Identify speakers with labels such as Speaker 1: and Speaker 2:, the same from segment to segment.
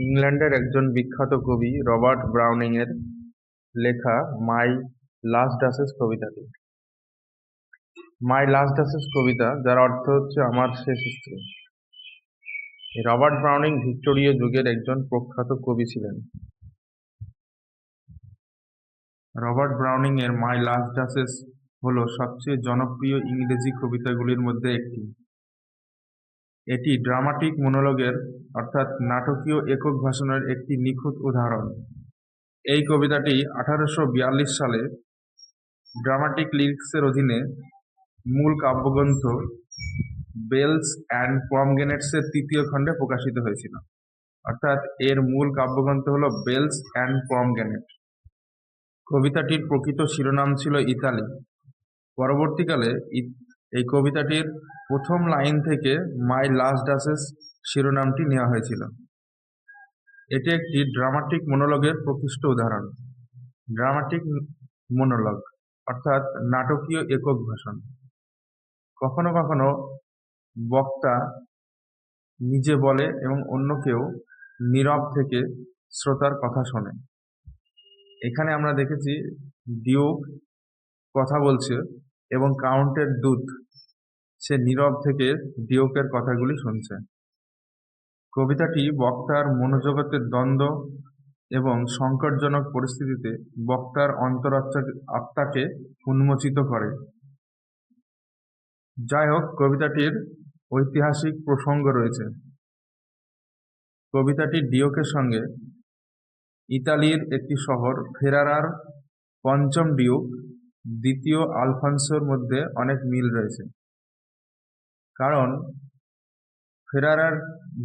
Speaker 1: ইংল্যান্ডের একজন বিখ্যাত কবি রবার্ট ব্রাউনিং এর লেখা মাই লাস্ট ডাচেস কবিতাটি। মাই লাস্ট ডাচেস কবিতা, যার অর্থ হচ্ছে আমার শেষ স্ত্রী। রবার্ট ব্রাউনিং ভিক্টোরীয় যুগের একজন প্রখ্যাত কবি ছিলেন। রবার্ট ব্রাউনিং এর মাই লাস্ট ডাচেস হল সবচেয়ে জনপ্রিয় ইংরেজি কবিতাগুলির মধ্যে একটি। এটি ড্রামাটিক মনোলগের অর্থাৎ নাটকীয় একক ভাষণের একটি নিখুঁত উদাহরণ। এই কবিতাটি 1842 সালে ড্রামাটিক লিরিক্সের অধীনে মূল কাব্যগ্রন্থ বেলস অ্যান্ড পমগ্রেনেটসের তৃতীয় খণ্ডে প্রকাশিত হয়েছিল। অর্থাৎ এর মূল কাব্যগ্রন্থ হল বেলস অ্যান্ড পমগ্রেনেট। কবিতাটির প্রকৃত শিরোনাম ছিল ইতালি। পরবর্তীকালে এই কবিতাটির প্রথম লাইন থেকে মাই লাস্ট ডাচেস শিরোনামটি নেওয়া হয়েছিল। এটি একটি ড্রামাটিক মনোলগের প্রকৃষ্ট উদাহরণ। ড্রামাটিক মনোলগ অর্থাৎ নাটকীয় একক ভাষণ। কখনো কখনো বক্তা নিজে বলে এবং অন্য কেউ নীরব থেকে শ্রোতার কথা শোনে। এখানে আমরা দেখেছি ডিউক কথা বলছে এবং কাউন্টের দূত সে নীরব থেকে ডিউকের কথাগুলি শুনছে। কবিতাটি বক্তার মনোজগতের দ্বন্দ্ব এবং সংকটজনক পরিস্থিতিতে বক্তার আত্মাকে উন্মোচিত করে। যাই হোক, কবিতাটির ঐতিহাসিক প্রসঙ্গ রয়েছে। কবিতাটি ডিউকের সঙ্গে ইতালির একটি শহর ফেরারার পঞ্চম ডিউক দ্বিতীয় আলফান্সোর মধ্যে অনেক মিল রয়েছে। কারণ ফেরারার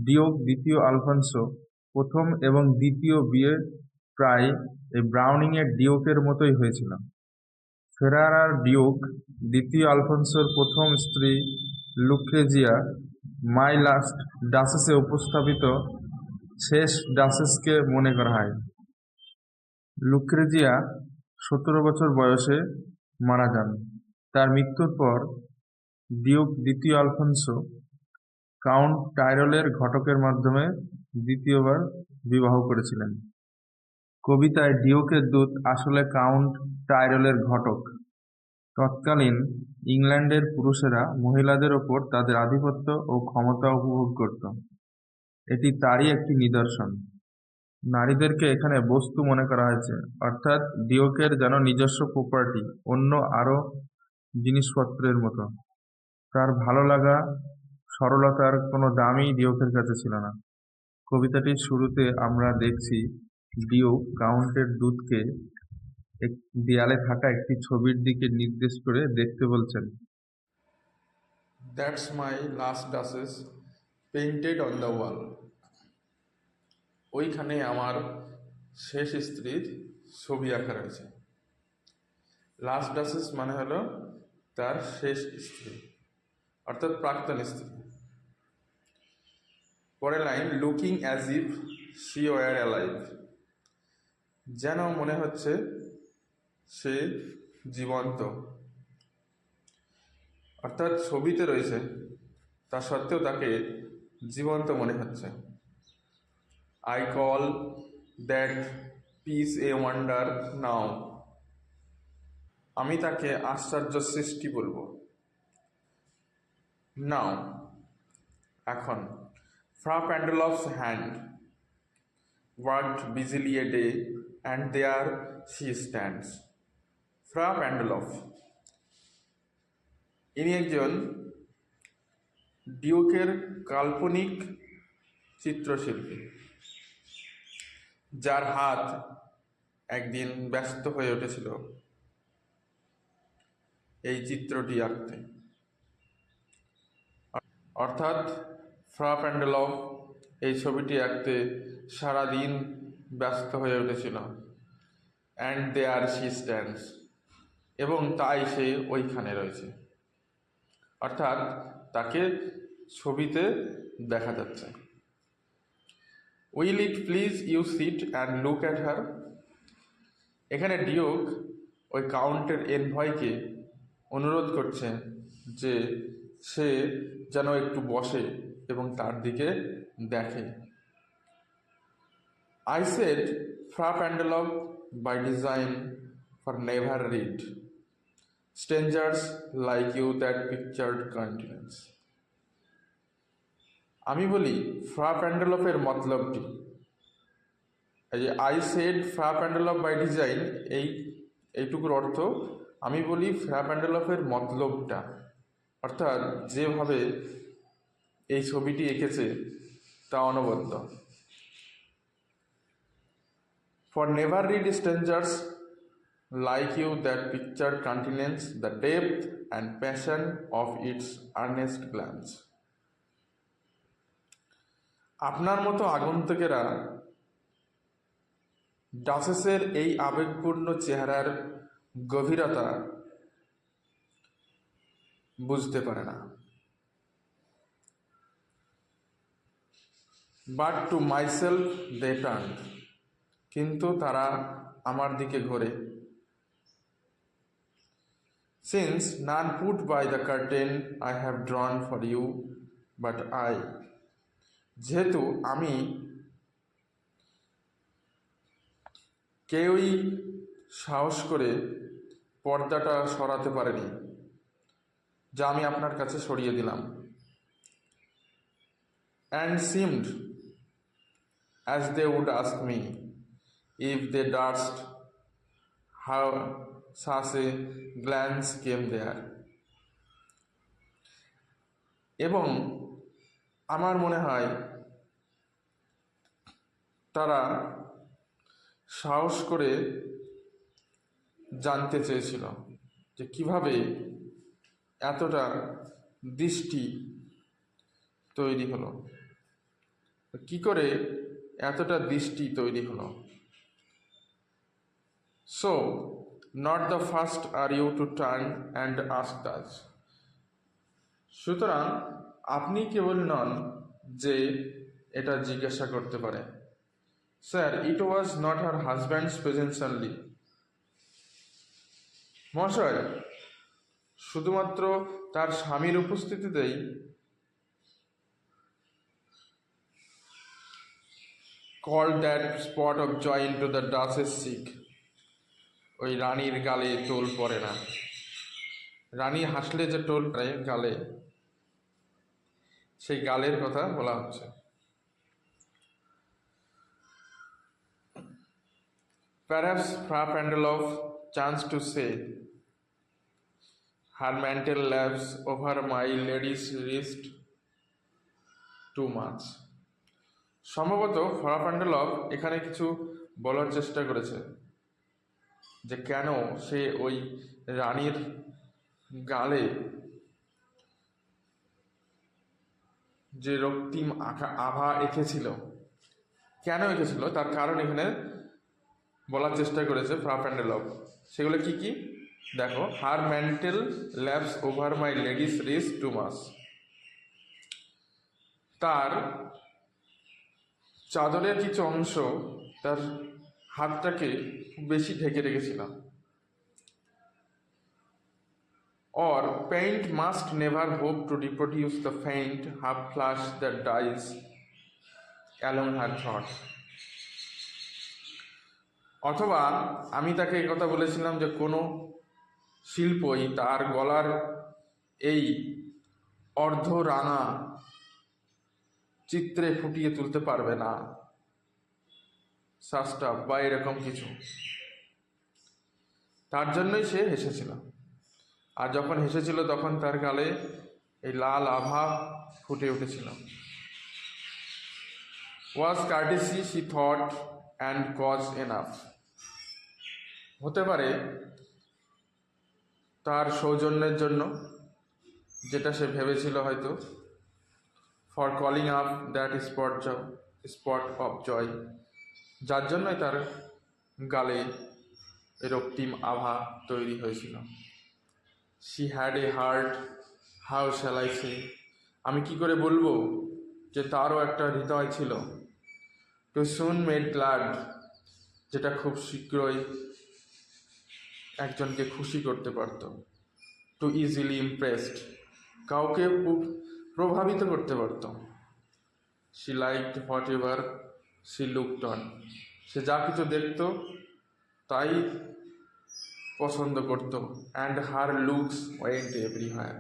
Speaker 1: ডিউক দ্বিতীয় আলফান্সো প্রথম এবং দ্বিতীয় বিয়ে প্রায় এই ব্রাউনিং এর ডিউকের মতোই হয়েছিল। ফেরারার ডিউক দ্বিতীয় আলফান্সোর প্রথম স্ত্রী লুক্রেজিয়া মাই লাস্ট ডাচেসে উপস্থাপিত শেষ ডাচেসকে মনে করা হয়। লুক্রেজিয়া 17 বছর বয়সে মারা যান। তার মৃত্যুর পর ডিউক দ্বিতীয় আলফান্সো কাউন্ট টাইরলের ঘটকের মাধ্যমে দ্বিতীয়বার বিবাহ করেছিলেন। কবিতায় ডিউকের দূত আসলে কাউন্ট টাইরলের ঘটক। তৎকালীন ইংল্যান্ডের পুরুষেরা মহিলাদের ওপর তাদের আধিপত্য ও ক্ষমতা উপভোগ করত। এটি তারই একটি নিদর্শন। নারীদেরকে এখানে বস্তু মনে করা হয়েছে, অর্থাৎ ডিউকের যেন নিজস্ব প্রপার্টি, অন্য আরো জিনিসপত্রের মতো। তার ভালো লাগা, সরলতার কোনো দামই ডিউকের কাছে ছিল না। কবিতাটির শুরুতে আমরা দেখছি ডিউক কাউন্টের দূতকে দেয়ালে থাকা একটি ছবির দিকে নির্দেশ করে দেখতে বলছেন।
Speaker 2: That's my last duchess painted on the wall. ওইখানে আমার শেষ স্ত্রীর ছবি আঁকা রয়েছে। লাস্ট ডাচেস মানে হলো তার শেষ স্ত্রী, অর্থাৎ প্রাক্তন স্ত্রী। পরের line, looking as if she war alive. যেন মনে হচ্ছে সে জীবন্ত, অর্থাৎ ছবিতে রয়েছে তা সত্ত্বেও তাকে জীবন্ত মনে হচ্ছে। I call that piece a wonder now. আমি তাকে আশ্চর্য সৃষ্টি বলবো। নাও, এখন। Fra Pandolf's hand worked busily a day and there she stands. Fra Pandolf ইনি একজন ডিউকের কাল্পনিক চিত্রশিল্পী, যার হাত একদিন ব্যস্ত হয়ে উঠেছিল এই চিত্রটি আঁকতে। অর্থাৎ ফ্রা প্যান্ডেলফ এই ছবিটি আঁকতে সারাদিন ব্যস্ত হয়ে উঠেছিল। অ্যান্ড দেয়ার শি স্ট্যান্ডস, এবং তাই সে ওইখানে রয়েছে। অর্থাৎ তাকে ছবিতে দেখা যাচ্ছে। Will it please you sit and look at her. এখানে ডিউক ওই কাউন্টের এনভয়কে অনুরোধ করছে যে সে যেন একটু বসে এবং তার দিকে দেখে। I said Frap envelope by design for never read. Strangers like you that pictured continents. আমি বলি ফ্রাপ এন্ডেলপের মতলবটি, এই যে আই সেড ফ্রাপ এন্ডেলপ বাই ডিজাইন, এইটুকুর অর্থ আমি বলি ফ্রাপ এন্ডেলপের মতলবটা, অর্থাৎ যেভাবে এই ছবিটি এঁকেছে তা অনবদ্য। For never read strangers like you that pictured continents, the depth and passion of its earnest glance. আপনার মতো আগন্তুকেরা ডাচেসের এই আবেগপূর্ণ চেহারার গভীরতা বুঝতে পারে না। But to myself they turned. কিন্তু তারা আমার দিকে ঘোরে। Since none put by the curtain I have drawn for you, but I. যেহেতু আমি কেউই সাহস করে পর্দাটা সরাতে পারেনি, যা আমি আপনার কাছে সরিয়ে দিলাম। And seemed as they would ask me if they durst how such a glance came there. এবং আমার মনে হয় তারা সাহস করে জানতে চেয়েছিল যে কিভাবে এতটা দৃষ্টি তৈরি হলো, কি করে এতটা দৃষ্টি তৈরি হলো। So, not the first are you to turn and ask us. সুতরাং আপনি কেবল নন যে এটা জিজ্ঞাসা করতে পারে। Sir, it was not her husbands presence only. মহাশয়, শুধুমাত্র তার স্বামীর উপস্থিতিতেই called that spot of joy into the Duchess cheek. ওই রানীর গালে টোল পড়ে না। রানী হাসলে যে টোল পড়ে গালে, সেই গালের কথা বলা হচ্ছে। Perhaps Frap Endelov chanced to say, her mantle laps over my lady's wrist too much. সম্ভবত ফ্রাপ এন্ডেলভ এখানে কিছু বলার চেষ্টা করেছে, যে কেন সে ওই রানীর গালে যে রক্তিম আভা এঁকেছিল, কেন এঁকেছিল তার কারণ এখানে বলার চেষ্টা করেছে ফ্রাপ এন্ডেলভ। সেগুলো কি কি দেখো। Her mantle laps over my lady's wrist too much, তার চাদরের কিছু অংশ তার হাতটাকে খুব বেশি ঢেকে রেখেছিল। Or paint must never hope to reproduce the faint half flush that dies along her throat. অথবা আমি তাকে এই কথা বলেছিলাম যে কোনো শিল্পই তার গলার এই অর্ধ রাঙা চিত্রে ফুটিয়ে তুলতে পারবে না, শাস্টা বা এরকম কিছু। তার জন্যই সে হেসেছিল, আর যখন হেসেছিল তখন তার গালে এই লাল আভা ফুটে উঠেছিল। Was courtesy she thought and cause enough. হতে পারে তার সৌজন্যের জন্য, যেটা সে ভেবেছিল হয়তো, for calling up that spot of joy, যার জন্যই তার গালে রক্তিম আভা তৈরি হয়েছিল। She had a heart, how shall I say, আমি কি করে বলবো যে তারও একটা হৃদয় ছিল। টু সুন মেড গ্ল্যাড, যেটা খুব শীঘ্রই একজনকে খুশি করতে পারত। টু ইজিলি ইমপ্রেসড, কাউকে প্রভাবিত করতে পারত। She liked whatever she looked on, সে যা কিছু দেখত তাই পছন্দ করত। And her looks went everywhere,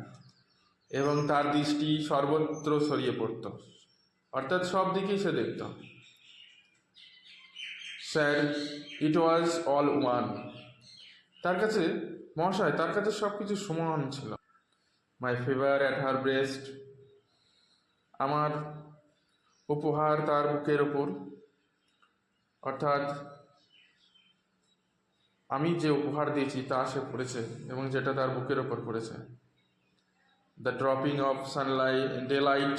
Speaker 2: এবং তার দৃষ্টি সর্বত্র ছড়িয়ে পড়ত, অর্থাৎ সব দিকেই সে দেখত। Sir, it was all one, তার কাছে মহাশয়, তার কাছে সব কিছু সমান ছিল। My favour at her breast, আমার উপহার তার বুকের ওপর, অর্থাৎ আমি যে উপহার দিয়েছি তা সে পড়েছে এবং যেটা তার বুকের ওপর পড়েছে। The dropping of sunlight daylight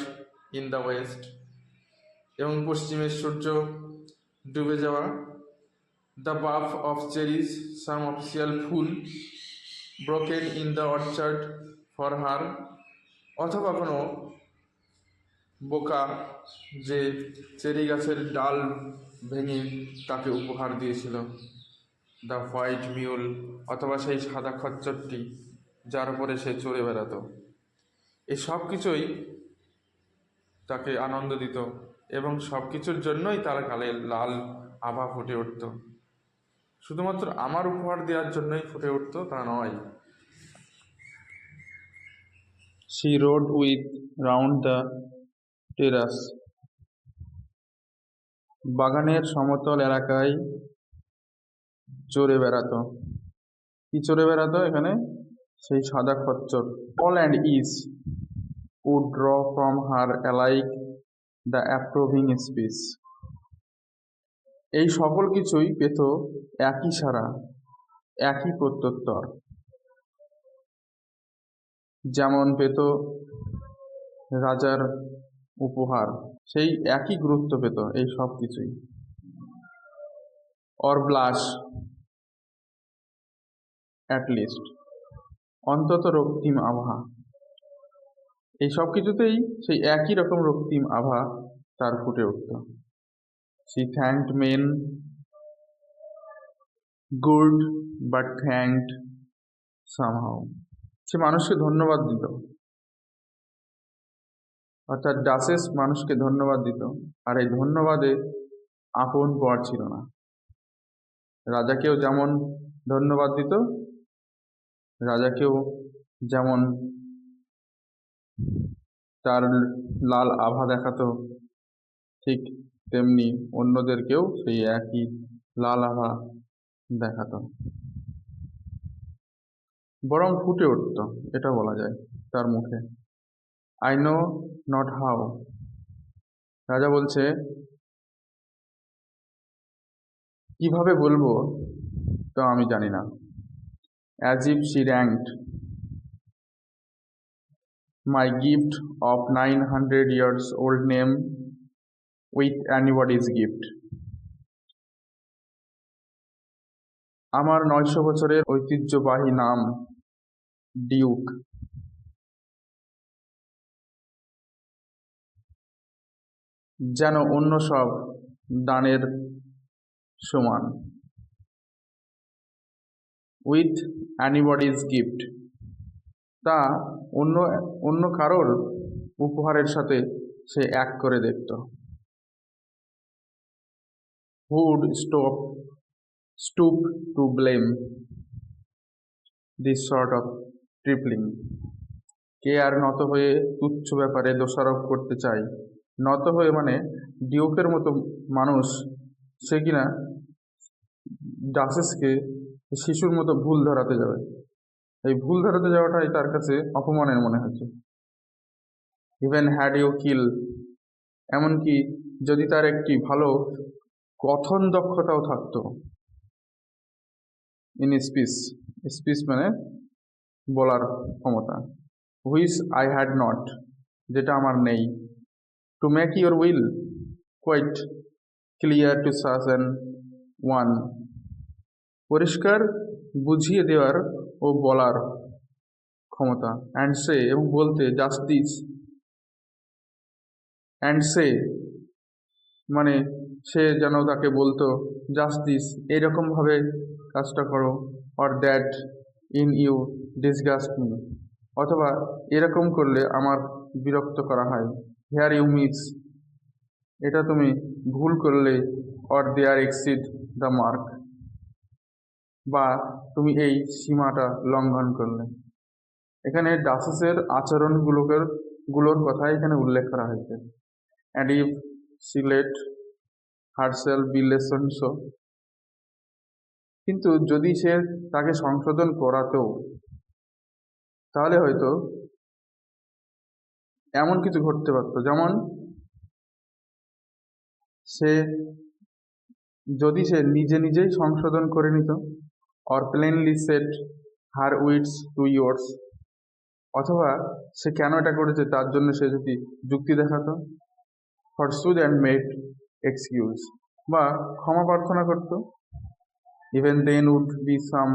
Speaker 2: in the west, এবং পশ্চিমের সূর্য ডুবে যাওয়া। The bough of cherries, some official fool broken in the orchard for her, অথবা কোনো বোকা যে চেরি গাছের ডাল ভেঙে তাকে উপহার দিয়েছিল। দ্য হোয়াইট মিউল, অথবা সেই সাদা খচ্চরটি যার উপরে সে চড়ে বেড়াতো। এই সব কিছুই তাকে আনন্দ দিত এবং সব কিছুর জন্যই তার গালে লাল আভা ফুটে উঠত। শুধুমাত্র আমার উপহার দেওয়ার জন্যই ফুটে উঠত তা নয়।
Speaker 1: She rode with round the terrace. বাগানের সমতল এলাকায় চড়ে বেড়াতো। কি চড়ে বেড়াতো এখানে? সেই সাদা খচ্চর। All and each would draw from her alike the approving speech. এই সকল কিছুই পেত একই সাড়া, একই প্রত্যুত্তর। যেমন পেত রাজার উপহার, সেই একই গুরুত্ব পেত এই সব কিছুই। অর ব্লাশ অ্যাট লিস্ট, অন্তত রক্তিম আভা। এই সব কিছুতেই সেই একই রকম রক্তিম আভা তার ফুটে উঠত। She thanked men good but thanked somehow. সে মানুষকে ধন্যবাদ দিত, অর্থাৎ ডাচেস মানুষকে ধন্যবাদ দিত, আর এই ধন্যবাদে আপন পর ছিল না। রাজাকেও যেমন ধন্যবাদ দিত, রাজাকেও যেমন তার লাল আভা দেখাতো, ঠিক তেমনি অন্যদেরকেও সেই একই লাল আভা দেখাতো, বরং ফুটে উঠত, এটা বলা যায় তার মুখে। আই নো নট হাউ, রাজা বলছে কিভাবে বলবো তো আমি জানি না। As if she ranked my gift of 900 years old name with anybody's gift. আমার 900 বছরের ঐতিহ্যবাহী নাম ডিউক যেন অন্য সব দানের সমান। উইথ অ্যানিবডিজ গিফট, তা অন্য অন্য কারোর উপহারের সাথে সে এক করে দেখত। Who would stoop to blame this sort of trifling, কে আর নত হয়ে তুচ্ছ ব্যাপারে দোষারোপ করতে চায়। নত হয়ে মানে ডিউকের মতো মানুষ, সে কিনা ডাচেসকে শিশুর মতো ভুল ধরাতে যাবে। এই ভুল ধরাতে যাওয়াটাই তার কাছে অপমানের মনে হয়েছে। ইভেন হ্যাড ইউ কিল, এমনকি যদি তার একটি ভালো কথন দক্ষতাও থাকতো। ইন স্পিচ, স্পিচ মানে বলার ক্ষমতা। হুইচ আই হ্যাড নট, যেটা আমার নেই। To make your will quite clear to such an one, পরিষ্কার বুঝিয়ে দেওয়ার ও বলার ক্ষমতা। অ্যান্ড সে, এবং বলতে জাস্টিস। অ্যান্ড সে মানে সে যেন তাকে বলতো জাস্টিস, এইরকমভাবে কাজটা করো। Or that in you disgust me, অথবা এরকম করলে আমার বিরক্ত করা হয়। হেয়ার ইউ মিস,
Speaker 2: এটা তুমি ভুল করলে, or there exceed the mark, বা তুমি এই সীমাটা লঙ্ঘন করলে। এখানে ডাসেসের গুলোর কথা এখানে উল্লেখ করা হয়েছে। And if she let herself be lessen so, কিন্তু যদি সে তাকে সংশোধন করাতেও, তাহলে হয়তো এমন কিছু ঘটতে পারতো, যেমন সে যদি সে নিজেই সংশোধন করে নিত, or plainly set her wits to yours, অথবা সে কেন এটা করেছে তার জন্য সে যদি যুক্তি দেখাতো, ফরসুড অ্যান্ড মেড এক্সকিউজ, বা ক্ষমা প্রার্থনা করতো, even then would be some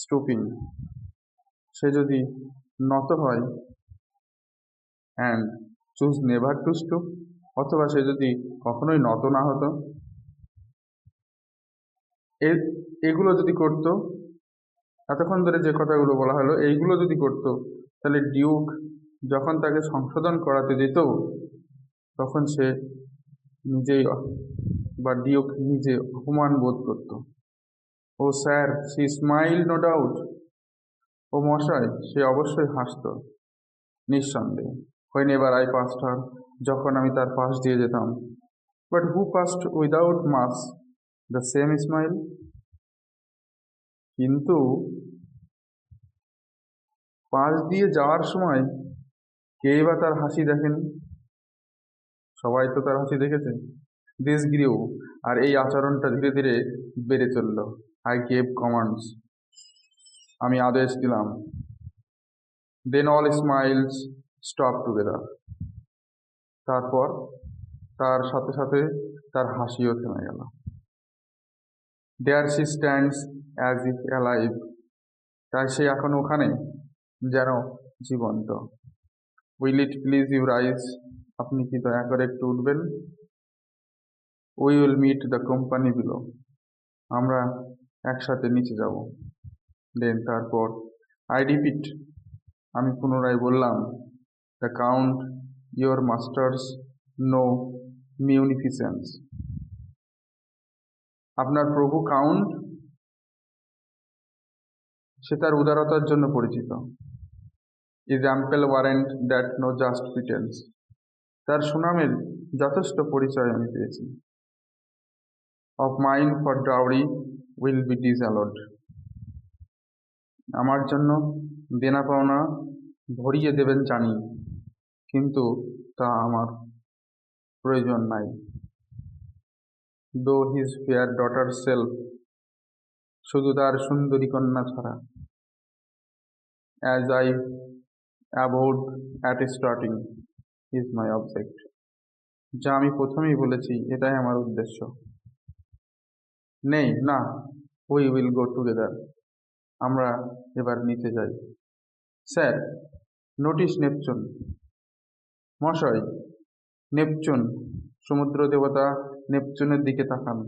Speaker 2: stooping, সে যদি নত হয়, and choose never to stoop, অথবা সে যদি কখনোই নত না হতো, এগুলো যদি করতো, এতক্ষণ ধরে যে কথাগুলো বলা হলো এইগুলো যদি করতো, তাহলে ডিউক যখন তাকে সংশোধন করাতে যেত, তখন সে নিজেই বা ডিউক নিজে অপমান বোধ করত। Oh sir, she smile no doubt, ও মশাই, সে অবশ্যই হাসত নিঃসন্দেহে। Whenever I passed her, যখন আমি তার পাশ দিয়ে যেতাম। But who passed without much the same smile, কিন্তু পাশ দিয়ে যাওয়ার সময় কে বা তার হাসি দেখেনি? সবাই তো তার হাসি দেখেছে। দিস গ্রিউ, আর এই আচরণটা ধীরে ধীরে বেড়ে চলল। আই গেভ কমান্ডস, আমি আদেশ দিলাম। Then all smiles stop together, তারপর তার সাথে সাথে তার হাসিও থেমে গেল। There she stands as if alive, তাই সে এখন ওখানে যেন জীবন্ত। Will it please you rise, আপনি কি দয়া করে একটু উঠবেন? We will meet the company below, আমরা একসাথে নিচে যাব। দেন তারপর আই রিপিট, আমি পুনরায় বললাম, the count your master's known munificence, আপনার প্রভু কাউন্ট, সে তার উদারতার জন্য পরিচিত। Is ample warrant that no just pretence, তার সুনামের যথেষ্ট পরিচয় আমি পেয়েছি। Of mine for dowry will be disallowed, আমার জন্য দেনা পাওনা ভরিয়ে দেবেন জানি, কিন্তু তা আমার প্রয়োজন নাই। দো হিজ ফেয়ার ডটার সেলফ, শুধু তার সুন্দরী কন্যা ছাড়া। As I avowed at starting is my object, যা আমি প্রথমেই বলেছি এটাই আমার উদ্দেশ্য। নেই, না, উই উইল গো টুগেদার, আমরা এবার নিচে যাই। স্যার, নোটিশ নেপচুন, মশাই, নেপচুন, সমুদ্র দেবতা নেপচুনের দিকে তাকান।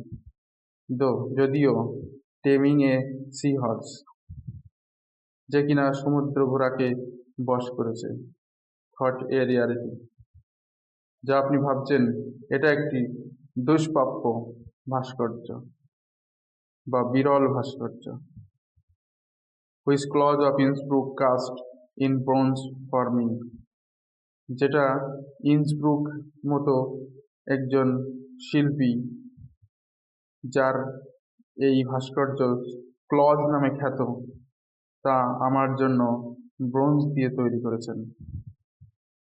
Speaker 2: যদিও টেমিং এ সি হর্স, যে কিনা সমুদ্র ঘোড়াকে বশ করেছে। থট এ রিয়ালিটি, যা আপনি ভাবছেন এটা একটি দুষ্প্রাপ্য ভাস্কর্য বা বিরল ভাস্কর্য। Which Claus of Innsbruck cast in bronze for me, যেটা ইন্সব্রুক মতো একজন শিল্পী, যার এই ভাস্কর্য ক্লজ নামে খ্যাত, তা আমার জন্য ব্রোঞ্জ দিয়ে তৈরি করেছেন।